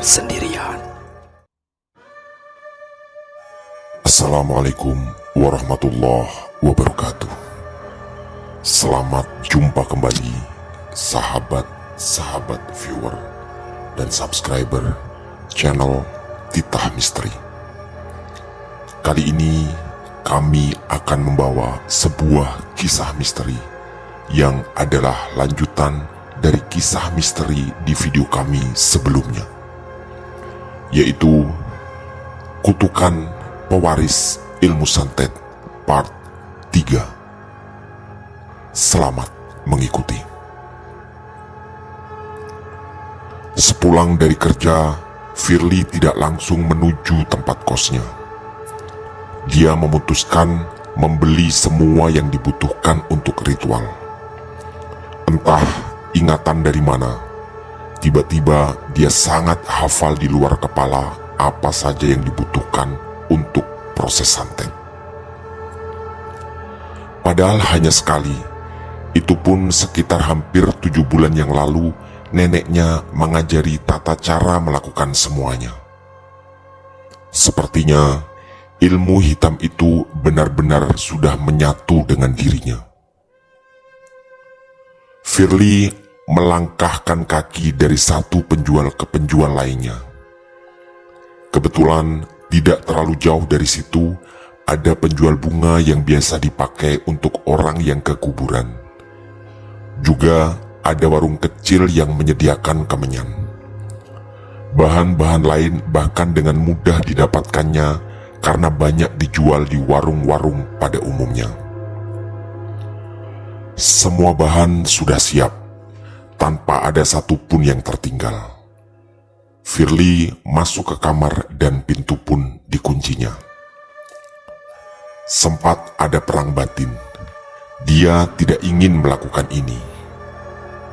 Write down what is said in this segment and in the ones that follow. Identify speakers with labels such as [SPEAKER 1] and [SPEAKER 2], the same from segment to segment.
[SPEAKER 1] sendirian.
[SPEAKER 2] Assalamualaikum warahmatullahi wabarakatuh. Selamat jumpa kembali sahabat-sahabat viewer dan subscriber channel Titah Misteri. Kali ini kami akan membawa sebuah kisah misteri yang adalah lanjutan dari kisah misteri di video kami sebelumnya, yaitu Kutukan Pewaris Ilmu Santet Part 3. Selamat mengikuti. Sepulang dari kerja, Firly tidak langsung menuju tempat kosnya. Dia memutuskan membeli semua yang dibutuhkan untuk ritual. Entah ingatan dari mana, tiba-tiba dia sangat hafal di luar kepala apa saja yang dibutuhkan untuk proses santet. Padahal hanya sekali, itu pun sekitar hampir 7 bulan yang lalu, neneknya mengajari tata cara melakukan semuanya. Sepertinya ilmu hitam itu benar-benar sudah menyatu dengan dirinya. Firly melangkahkan kaki dari satu penjual ke penjual lainnya. Kebetulan tidak terlalu jauh dari situ ada penjual bunga yang biasa dipakai untuk orang yang ke kuburan. Juga ada warung kecil yang menyediakan kemenyan. Bahan-bahan lain bahkan dengan mudah didapatkannya karena banyak dijual di warung-warung pada umumnya. Semua bahan sudah siap, tanpa ada satupun yang tertinggal. Firly masuk ke kamar dan pintu pun dikuncinya. Sempat ada perang batin. Dia tidak ingin melakukan ini.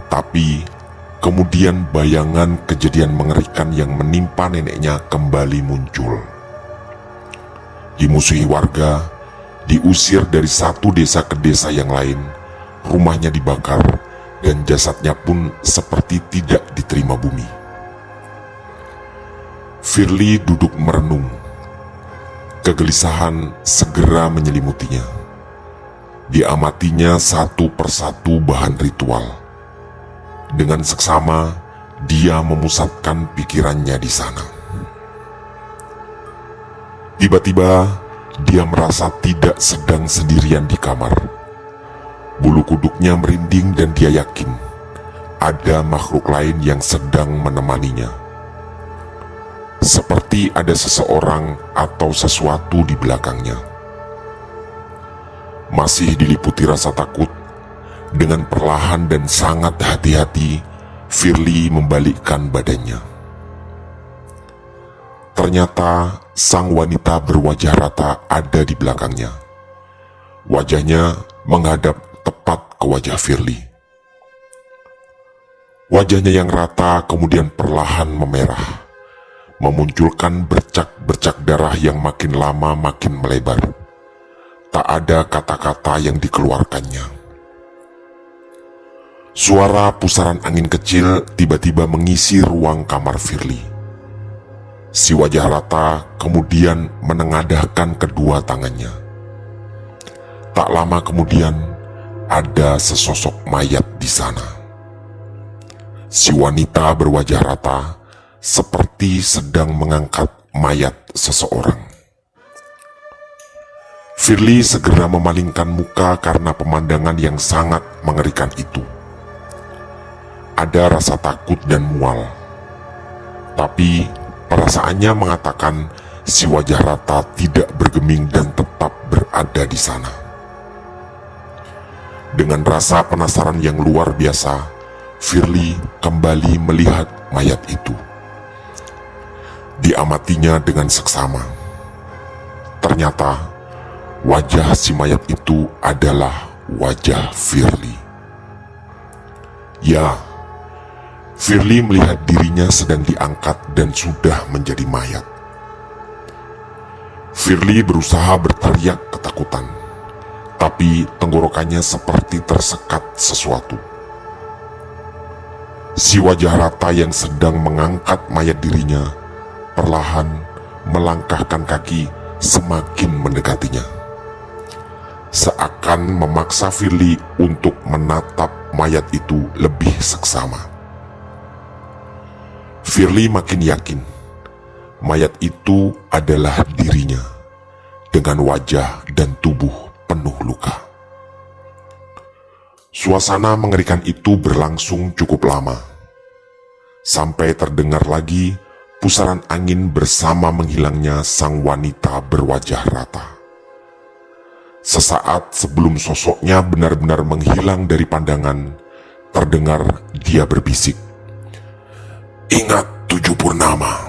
[SPEAKER 2] Tapi kemudian bayangan kejadian mengerikan yang menimpa neneknya kembali muncul. Dimusuhi warga, diusir dari satu desa ke desa yang lain, rumahnya dibakar, dan jasadnya pun seperti tidak diterima bumi. Firly duduk merenung. Kegelisahan segera menyelimutinya. Diamatinya satu persatu bahan ritual. Dengan seksama, dia memusatkan pikirannya di sana. Tiba-tiba, dia merasa tidak sedang sendirian di kamar. Bulu kuduknya merinding dan dia yakin ada makhluk lain yang sedang menemaninya. Seperti ada seseorang atau sesuatu di belakangnya. Masih diliputi rasa takut, dengan perlahan dan sangat hati-hati, Firly membalikkan badannya. Ternyata sang wanita berwajah rata ada di belakangnya. Wajahnya menghadap tepat ke wajah Firly. Wajahnya yang rata kemudian perlahan memerah, memunculkan bercak-bercak darah yang makin lama makin melebar. Tak ada kata-kata yang dikeluarkannya. Suara pusaran angin kecil tiba-tiba mengisi ruang kamar Firly. Si wajah rata kemudian menengadahkan kedua tangannya. Tak lama kemudian ada sesosok mayat di sana. Si wanita berwajah rata seperti sedang mengangkat mayat seseorang. Firly segera memalingkan muka karena pemandangan yang sangat mengerikan itu. Ada rasa takut dan mual. Tapi perasaannya mengatakan si wajah rata tidak bergeming dan tetap berada di sana. Dengan rasa penasaran yang luar biasa, Firly kembali melihat mayat itu. Diamatinya dengan seksama. Ternyata wajah si mayat itu adalah wajah Firly. Ya, Firly melihat dirinya sedang diangkat dan sudah menjadi mayat. Firly berusaha berteriak ketakutan, tapi tenggorokannya seperti tersekat sesuatu. Si wajah rata yang sedang mengangkat mayat dirinya perlahan melangkahkan kaki semakin mendekatinya, seakan memaksa Firly untuk menatap mayat itu lebih seksama. Firly makin yakin mayat itu adalah dirinya dengan wajah dan tubuh penuh luka. Suasana mengerikan itu berlangsung cukup lama, sampai terdengar lagi pusaran angin bersama menghilangnya sang wanita berwajah rata. Sesaat sebelum sosoknya benar-benar menghilang dari pandangan, terdengar dia berbisik, "Ingat 7 purnama."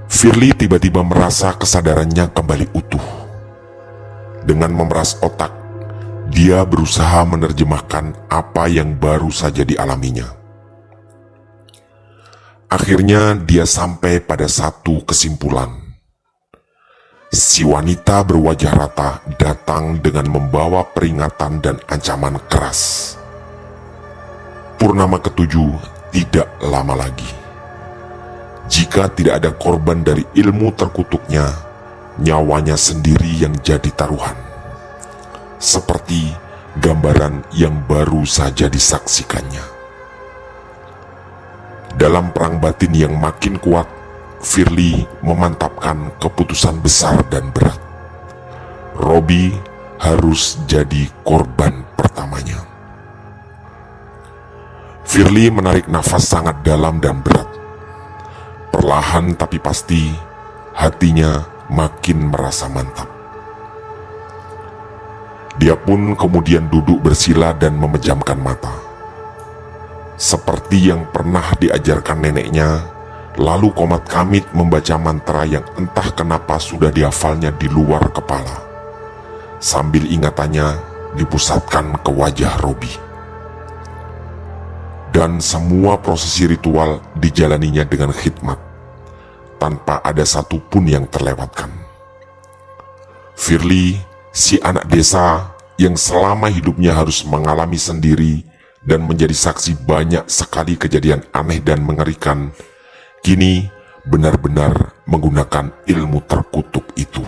[SPEAKER 2] Firly tiba-tiba merasa kesadarannya kembali utuh. Dengan memeras otak, dia berusaha menerjemahkan apa yang baru saja dialaminya. Akhirnya dia sampai pada satu kesimpulan. Si wanita berwajah rata datang dengan membawa peringatan dan ancaman keras. Purnama ketujuh tidak lama lagi. Jika tidak ada korban dari ilmu terkutuknya, nyawanya sendiri yang jadi taruhan. Seperti gambaran yang baru saja disaksikannya. Dalam perang batin yang makin kuat, Firly memantapkan keputusan besar dan berat. Robi harus jadi korban pertamanya. Firly menarik nafas sangat dalam dan berat. Perlahan tapi pasti, hatinya makin merasa mantap. Dia pun kemudian duduk bersila dan memejamkan mata. Seperti yang pernah diajarkan neneknya, lalu komat kamit membaca mantra yang entah kenapa sudah dihafalnya di luar kepala, sambil ingatannya dipusatkan ke wajah Robi. Dan semua prosesi ritual dijalaninya dengan khidmat, tanpa ada satupun yang terlewatkan. Firly, si anak desa yang selama hidupnya harus mengalami sendiri dan menjadi saksi banyak sekali kejadian aneh dan mengerikan, kini benar-benar menggunakan ilmu terkutuk itu.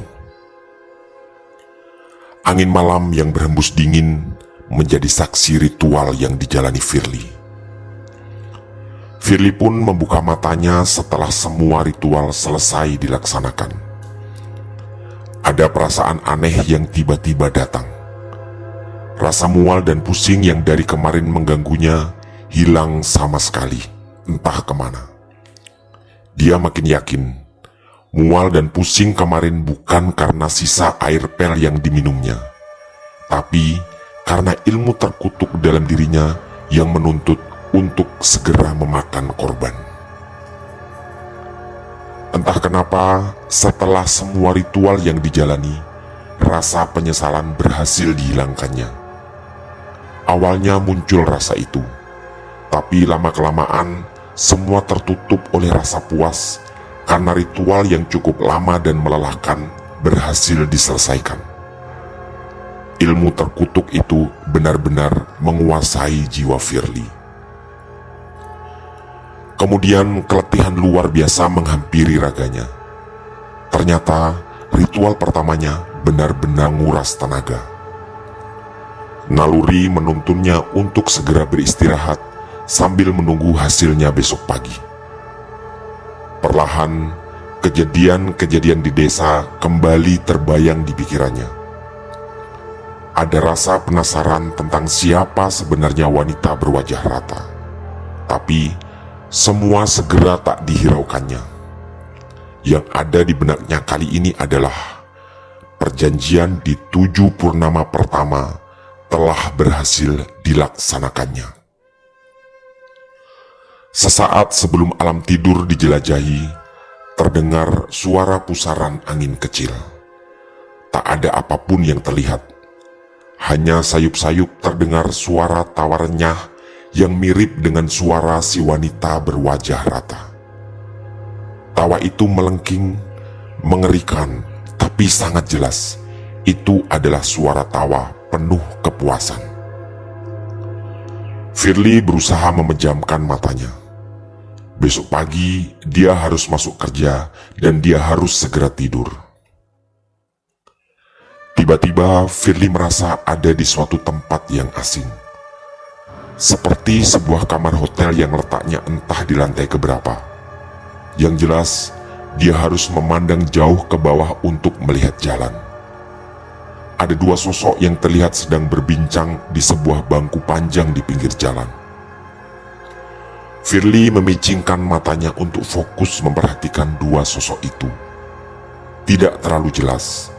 [SPEAKER 2] Angin malam yang berhembus dingin menjadi saksi ritual yang dijalani Firly. Firly pun membuka matanya setelah semua ritual selesai dilaksanakan. Ada perasaan aneh yang tiba-tiba datang. Rasa mual dan pusing yang dari kemarin mengganggunya hilang sama sekali, entah kemana. Dia makin yakin, mual dan pusing kemarin bukan karena sisa air pel yang diminumnya, tapi karena ilmu terkutuk dalam dirinya yang menuntut untuk segera memakan korban. Entah kenapa, setelah semua ritual yang dijalani, rasa penyesalan berhasil dihilangkannya. Awalnya muncul rasa itu, tapi lama-kelamaan semua tertutup oleh rasa puas karena ritual yang cukup lama dan melelahkan berhasil diselesaikan. Ilmu terkutuk itu benar-benar menguasai jiwa Firly. Kemudian keletihan luar biasa menghampiri raganya. Ternyata ritual pertamanya benar-benar nguras tenaga. Naluri menuntunnya untuk segera beristirahat sambil menunggu hasilnya besok pagi. Perlahan, kejadian-kejadian di desa kembali terbayang di pikirannya. Ada rasa penasaran tentang siapa sebenarnya wanita berwajah rata, tapi semua segera tak dihiraukannya. Yang ada di benaknya kali ini adalah perjanjian di 7 purnama pertama telah berhasil dilaksanakannya. Sesaat sebelum alam tidur dijelajahi, terdengar suara pusaran angin kecil. Tak ada apapun yang terlihat. Hanya sayup-sayup terdengar suara tawa renyah yang mirip dengan suara si wanita berwajah rata. Tawa itu melengking, mengerikan, tapi sangat jelas. Itu adalah suara tawa penuh kepuasan. Firly berusaha memejamkan matanya. Besok pagi dia harus masuk kerja dan dia harus segera tidur. Tiba-tiba Firly merasa ada di suatu tempat yang asing. Seperti sebuah kamar hotel yang letaknya entah di lantai keberapa. Yang jelas, dia harus memandang jauh ke bawah untuk melihat jalan. Ada dua sosok yang terlihat sedang berbincang di sebuah bangku panjang di pinggir jalan. Firly memicingkan matanya untuk fokus memperhatikan dua sosok itu. Tidak terlalu jelas,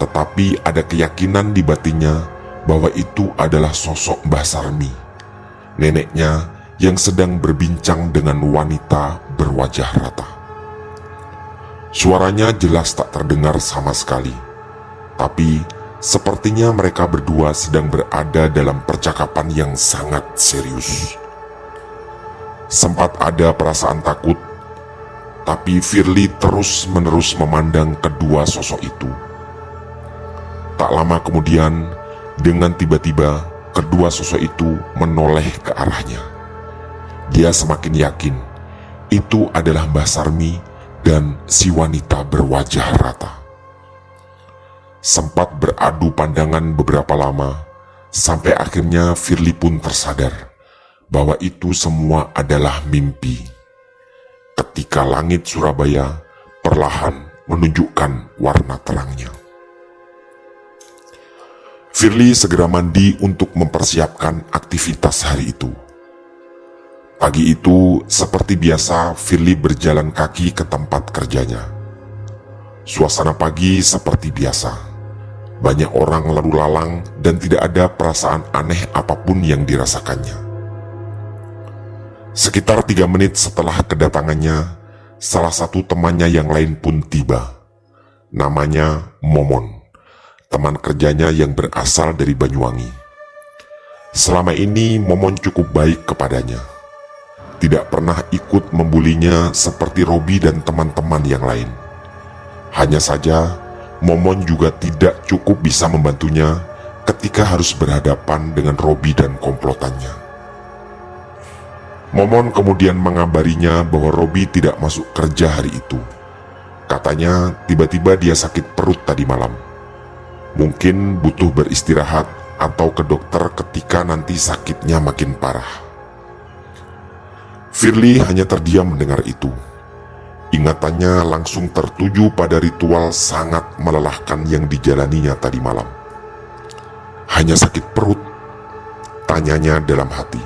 [SPEAKER 2] tetapi ada keyakinan di batinnya bahwa itu adalah sosok Mbah Sarmi, neneknya yang sedang berbincang dengan wanita berwajah rata. Suaranya jelas tak terdengar sama sekali, tapi sepertinya mereka berdua sedang berada dalam percakapan yang sangat serius. Sempat ada perasaan takut, tapi Firly terus-menerus memandang kedua sosok itu. Tak lama kemudian, dengan tiba-tiba kedua sosok itu menoleh ke arahnya. Dia semakin yakin itu adalah Mbah Sarmi dan si wanita berwajah rata. Sempat beradu pandangan beberapa lama, sampai akhirnya Firly pun tersadar bahwa itu semua adalah mimpi. Ketika langit Surabaya perlahan menunjukkan warna terangnya. Firly segera mandi untuk mempersiapkan aktivitas hari itu. Pagi itu, seperti biasa, Firly berjalan kaki ke tempat kerjanya. Suasana pagi seperti biasa. Banyak orang lalu lalang dan tidak ada perasaan aneh apapun yang dirasakannya. Sekitar 3 menit setelah kedatangannya, salah satu temannya yang lain pun tiba. Namanya Momon, teman kerjanya yang berasal dari Banyuwangi. Selama ini Momon cukup baik kepadanya. Tidak pernah ikut membulinya seperti Robi dan teman-teman yang lain. Hanya saja, Momon juga tidak cukup bisa membantunya ketika harus berhadapan dengan Robi dan komplotannya. Momon kemudian mengabarinya bahwa Robi tidak masuk kerja hari itu. Katanya tiba-tiba dia sakit perut tadi malam. Mungkin butuh beristirahat atau ke dokter ketika nanti sakitnya makin parah. Firly hanya terdiam mendengar itu. Ingatannya langsung tertuju pada ritual sangat melelahkan yang dijalaninya tadi malam. Hanya sakit perut, tanyanya dalam hati.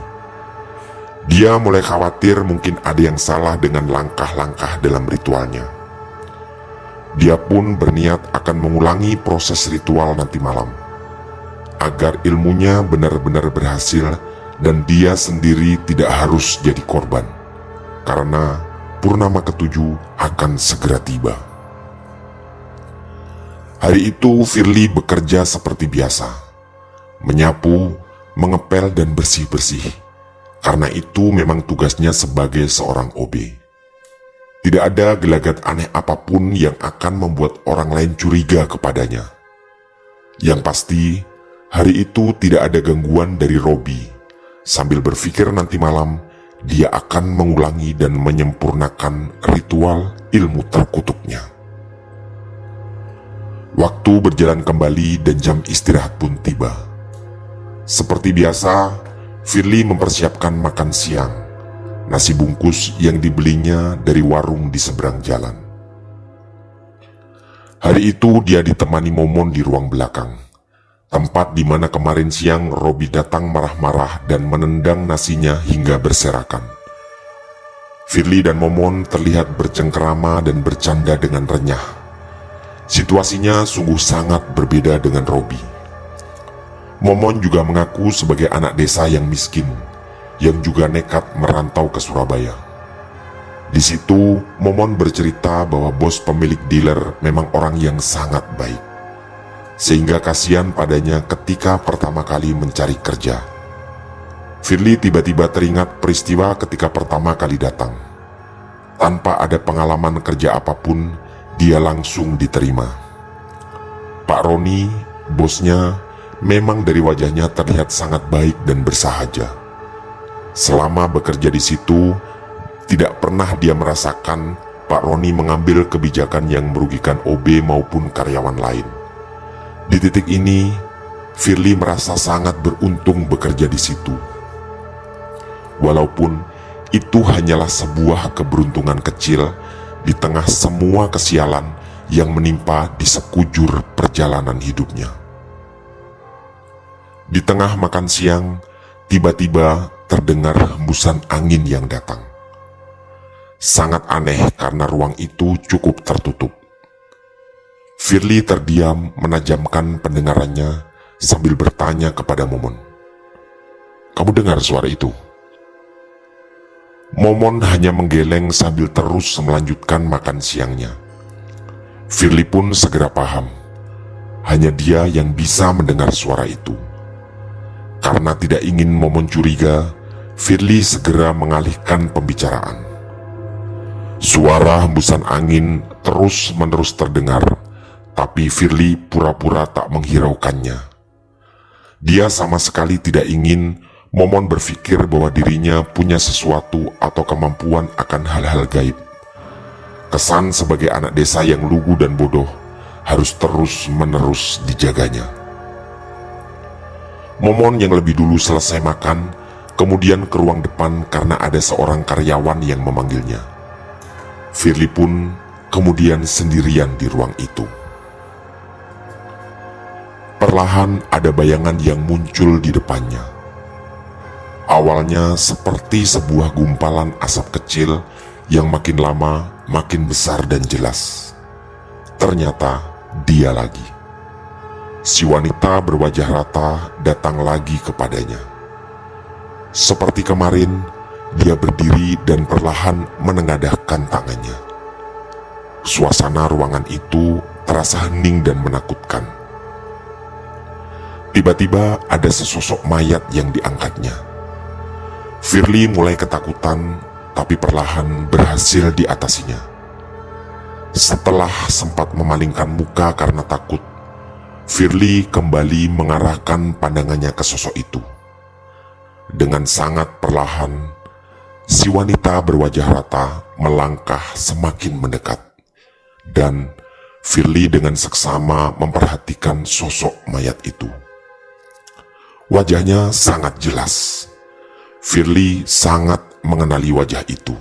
[SPEAKER 2] Dia mulai khawatir mungkin ada yang salah dengan langkah-langkah dalam ritualnya. Dia pun berniat akan mengulangi proses ritual nanti malam, agar ilmunya benar-benar berhasil dan dia sendiri tidak harus jadi korban, karena purnama ketujuh akan segera tiba. Hari itu Firly bekerja seperti biasa, menyapu, mengepel dan bersih-bersih, karena itu memang tugasnya sebagai seorang OB. Tidak ada gelagat aneh apapun yang akan membuat orang lain curiga kepadanya. Yang pasti, hari itu tidak ada gangguan dari Robi. Sambil berpikir nanti malam, dia akan mengulangi dan menyempurnakan ritual ilmu terkutuknya. Waktu berjalan kembali dan jam istirahat pun tiba. Seperti biasa, Firly mempersiapkan makan siang, nasi bungkus yang dibelinya dari warung di seberang jalan. Hari itu dia ditemani Momon di ruang belakang, tempat di mana kemarin siang Robi datang marah-marah dan menendang nasinya hingga berserakan. Firly dan Momon terlihat bercengkerama dan bercanda dengan renyah. Situasinya sungguh sangat berbeda dengan Robi. Momon juga mengaku sebagai anak desa yang miskin, yang juga nekat merantau ke Surabaya. Di situ, Momon bercerita bahwa bos pemilik dealer memang orang yang sangat baik, sehingga kasihan padanya ketika pertama kali mencari kerja. Firly tiba-tiba teringat peristiwa ketika pertama kali datang. Tanpa ada pengalaman kerja apapun, dia langsung diterima. Pak Roni, bosnya, memang dari wajahnya terlihat sangat baik dan bersahaja. Selama bekerja di situ, tidak pernah dia merasakan Pak Roni mengambil kebijakan yang merugikan OB maupun karyawan lain. Di titik ini, Firly merasa sangat beruntung bekerja di situ. Walaupun itu hanyalah sebuah keberuntungan kecil di tengah semua kesialan yang menimpa di sekujur perjalanan hidupnya. Di tengah makan siang, tiba-tiba terdengar hembusan angin yang datang. Sangat aneh karena ruang itu cukup tertutup. Firly terdiam menajamkan pendengarannya sambil bertanya kepada Momon, "Kamu dengar suara itu?" Momon hanya menggeleng sambil terus melanjutkan makan siangnya. Firly pun segera paham, hanya dia yang bisa mendengar suara itu. Karena tidak ingin Momon curiga, Firly segera mengalihkan pembicaraan. Suara hembusan angin terus-menerus terdengar, tapi Firly pura-pura tak menghiraukannya. Dia sama sekali tidak ingin Momon berpikir bahwa dirinya punya sesuatu atau kemampuan akan hal-hal gaib. Kesan sebagai anak desa yang lugu dan bodoh harus terus-menerus dijaganya. Momon yang lebih dulu selesai makan, kemudian ke ruang depan karena ada seorang karyawan yang memanggilnya. Firly pun kemudian sendirian di ruang itu. Perlahan ada bayangan yang muncul di depannya. Awalnya seperti sebuah gumpalan asap kecil yang makin lama makin besar dan jelas. Ternyata dia lagi. Si wanita berwajah rata datang lagi kepadanya. Seperti kemarin, dia berdiri dan perlahan menengadahkan tangannya. Suasana ruangan itu terasa hening dan menakutkan. Tiba-tiba ada sesosok mayat yang diangkatnya. Firly mulai ketakutan, tapi perlahan berhasil diatasinya. Setelah sempat memalingkan muka karena takut, Firly kembali mengarahkan pandangannya ke sosok itu. Dengan sangat perlahan, si wanita berwajah rata melangkah semakin mendekat, dan Firly dengan seksama memperhatikan sosok mayat itu. Wajahnya sangat jelas. Firly sangat mengenali wajah itu.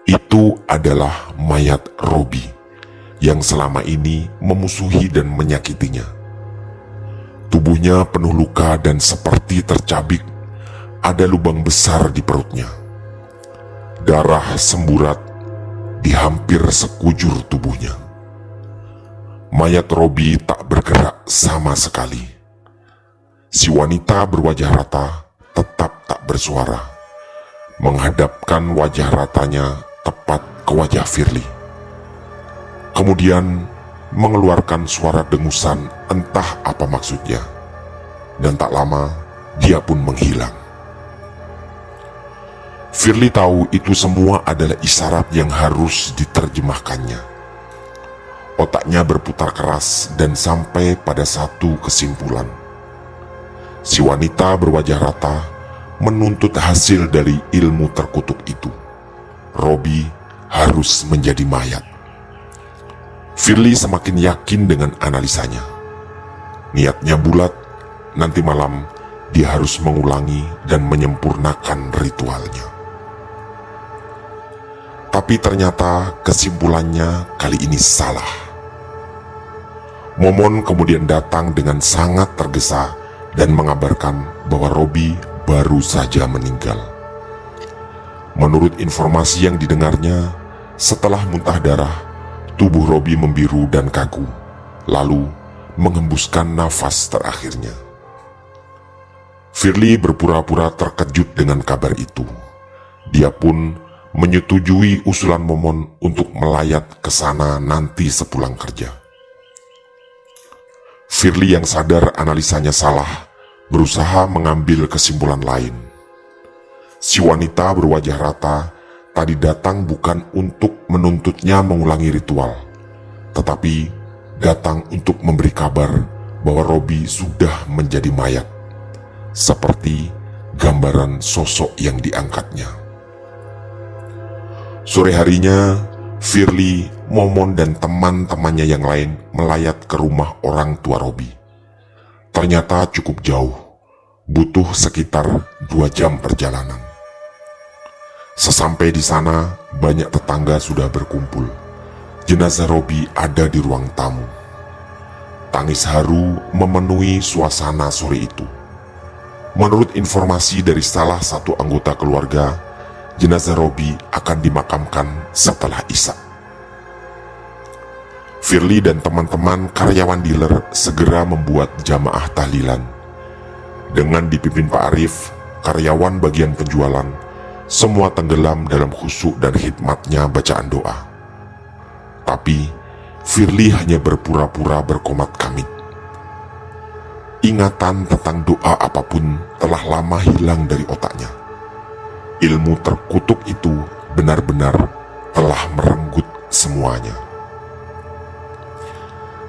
[SPEAKER 2] Itu adalah mayat Robi yang selama ini memusuhi dan menyakitinya. Tubuhnya penuh luka dan seperti tercabik, ada lubang besar di perutnya. Darah semburat di hampir sekujur tubuhnya. Mayat Robi tak bergerak sama sekali. Si wanita berwajah rata tetap tak bersuara, menghadapkan wajah ratanya tepat ke wajah Firly. Kemudian mengeluarkan suara dengusan entah apa maksudnya, dan tak lama dia pun menghilang. Firly tahu itu semua adalah isyarat yang harus diterjemahkannya. Otaknya berputar keras dan sampai pada satu kesimpulan. Si wanita berwajah rata menuntut hasil dari ilmu terkutuk itu. Robi harus menjadi mayat. Firly semakin yakin dengan analisanya. Niatnya bulat, nanti malam dia harus mengulangi dan menyempurnakan ritualnya. Tapi ternyata kesimpulannya kali ini salah. Momon kemudian datang dengan sangat tergesa dan mengabarkan bahwa Robi baru saja meninggal. Menurut informasi yang didengarnya, setelah muntah darah, tubuh Robi membiru dan kaku, lalu menghembuskan nafas terakhirnya. Firly berpura-pura terkejut dengan kabar itu. Dia pun menyetujui usulan Momon untuk melayat ke sana nanti sepulang kerja. Firly yang sadar analisanya salah, berusaha mengambil kesimpulan lain. Si wanita berwajah rata tadi datang bukan untuk menuntutnya mengulangi ritual, tetapi datang untuk memberi kabar bahwa Robi sudah menjadi mayat, seperti gambaran sosok yang diangkatnya. Sore harinya, Firly, Momon, dan teman-temannya yang lain melayat ke rumah orang tua Robi. Ternyata cukup jauh, butuh sekitar 2 jam perjalanan. Sesampai di sana, banyak tetangga sudah berkumpul. Jenazah Robi ada di ruang tamu. Tangis haru memenuhi suasana sore itu. Menurut informasi dari salah satu anggota keluarga, jenazah Robi akan dimakamkan setelah Isya. Firly dan teman-teman karyawan dealer segera membuat jamaah tahlilan. Dengan dipimpin Pak Arif, karyawan bagian penjualan, semua tenggelam dalam khusyuk dan khidmatnya bacaan doa. Tapi Firly hanya berpura-pura berkomat kamit. Ingatan tentang doa apapun telah lama hilang dari otaknya. Ilmu terkutuk itu benar-benar telah merenggut semuanya.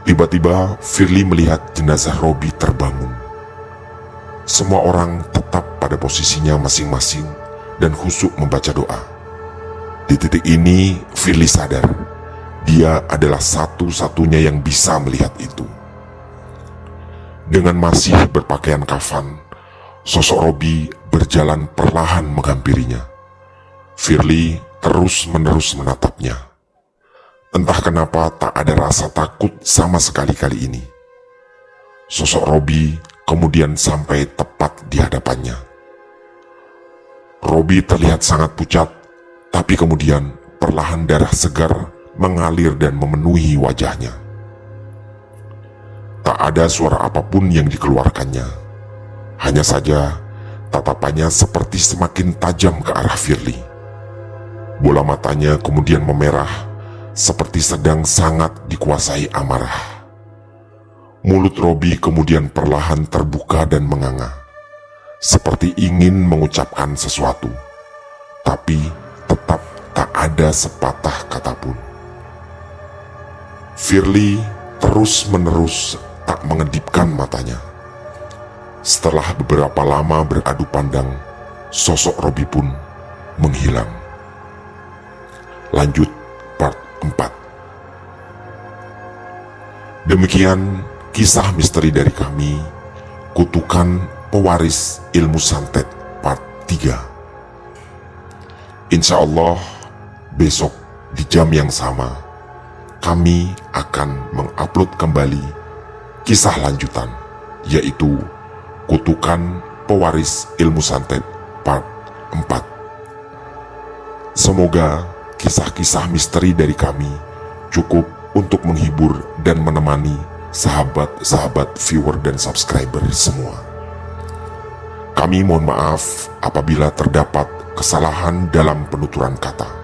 [SPEAKER 2] Tiba-tiba Firly melihat jenazah Robi terbangun. Semua orang tetap pada posisinya masing-masing dan khusyuk membaca doa. Di titik ini Firly sadar dia adalah satu-satunya yang bisa melihat itu. Dengan masih berpakaian kafan, sosok Robi berjalan perlahan menghampirinya. Firly terus-menerus menatapnya. Entah kenapa tak ada rasa takut sama sekali kali ini. Sosok Robi kemudian sampai tepat di hadapannya. Robi terlihat sangat pucat, tapi kemudian perlahan darah segar mengalir dan memenuhi wajahnya. Tak ada suara apapun yang dikeluarkannya. Hanya saja tatapannya seperti semakin tajam ke arah Firly. Bola matanya kemudian memerah, seperti sedang sangat dikuasai amarah. Mulut Robi kemudian perlahan terbuka dan menganga, seperti ingin mengucapkan sesuatu, tapi tetap tak ada sepatah kata pun. Firly terus-menerus tak mengedipkan matanya. Setelah beberapa lama beradu pandang, sosok Robi pun menghilang. Lanjut part 4. Demikian kisah misteri dari kami, Kutukan Pewaris Ilmu Santet part 3. Insya Allah besok di jam yang sama kami akan mengupload kembali kisah lanjutan, yaitu Kutukan Pewaris Ilmu Santet part 4. Semoga kisah-kisah misteri dari kami cukup untuk menghibur dan menemani sahabat-sahabat viewer dan subscriber semua. Kami mohon maaf apabila terdapat kesalahan dalam penuturan kata.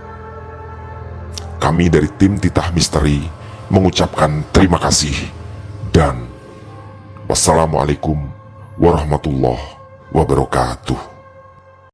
[SPEAKER 2] Kami dari tim Titah Misteri mengucapkan terima kasih dan wassalamualaikum warahmatullahi wabarakatuh.